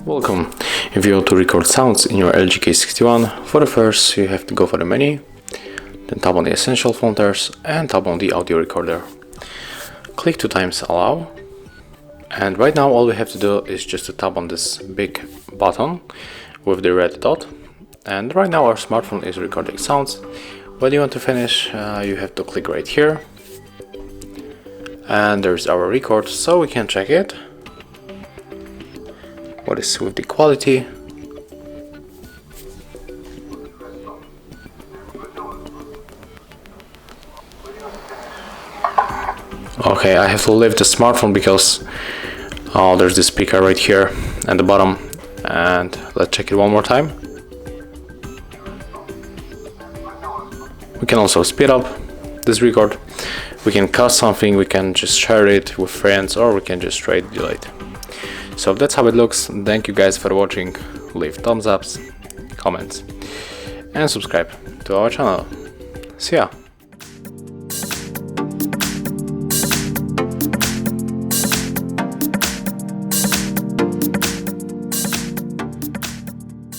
Welcome. If you want to record sounds in your LG K61, for the first you have to go for the menu, then tap on the essential filters and tap on the audio recorder. Click 2 times allow, and right now all we have to do is just to tap on this big button with the red dot, and right now our smartphone is recording sounds. When you want to finish, you have to click right here, and there's our record, so we can check it. What is with the quality? Okay, I have to leave the smartphone because there's this speaker right here at the bottom, and let's check it one more time. We can also speed up this record. We can cut something, we can just share it with friends, or we can just straight delete. So that's how it looks. Thank you guys for watching. Leave thumbs ups, comments, and subscribe to our channel. See ya!